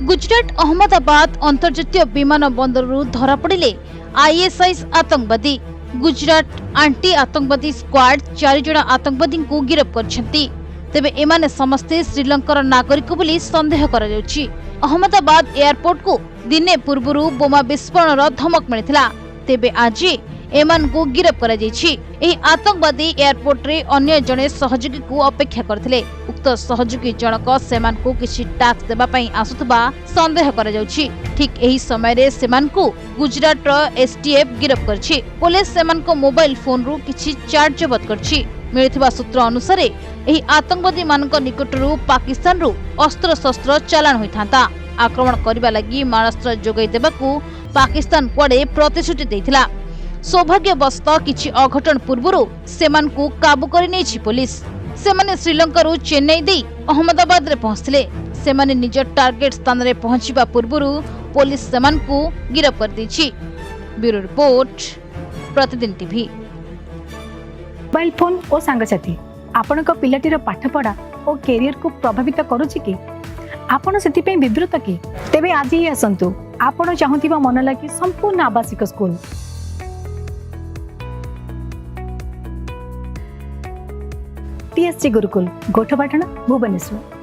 गुजरात अहमदाबाद अंतर्जातीय विमान बंदरु धरा पड़े आईएसआईएस आतंकवादी। गुजरात आंटी आतंकवादी स्क्वाड 4 जण आतंकवादी को गिरफ्त करछंती। तेबे एमाने समस्ते श्रीलंकार नागरिक बोली संदेह करा जाउछि। अहमदाबाद एयरपोर्ट को दिने पूर्वरु बोमा विस्फोरण धमक मिलिथिला। तेबे आज एमान को गिरफ्त करा जाइछि। एही आतंकवादी एयरपोर्ट रे अन्य जणे सहयोगी को अपेक्षा करथिले। उक्त सहयोगी जनक सेमान को किछि टैक्स देबा पई आसुतबा संदेह करा जाउछि। ठीक एही समय रे सेमान को गुजरात रो एसटीएफ गिरफ्त करछि। पुलिस सेमान को मोबाइल फोन रु किछि चार्ज जब्त करछि। मिलिथिबा सूत्र अनुसार एही आतंकवादी मानक निकटरू पाकिस्तान रु अस्त्र शस्त्र चालान होइथांता। आक्रमण करबा लागि मारास्त्र जोगाई देबाकू पाकिस्तान कुआडे प्रतिश्रुति दैथिला। सौभाग्यवश किछि अघटन पूर्वरु सेमान को काबू करि नेछि पुलिस। सेमाने श्रीलंका रु चेन्नई दे अहमदाबाद रे पहुंचले। सेमाने निज टार्गेट स्थान रे पहुंचिबा पूर्वरु पुलिस सेमान को गिरफ्त कर दैछि। ब्यूरो रिपोर्ट प्रतिदिन टीवी। मोबाइल फोन और सांगसाथी आपण पिलाटीर पाठपढ़ा और कैरियर को प्रभावित करुछि कि आपण सेति विवृत कि तेबे आज ही आसंतु आपण चाहुथिबा मन लागी संपूर्ण आवासिक स्कूल टीएससी गुरुकुल गोठपाटण भुवनेश्वर।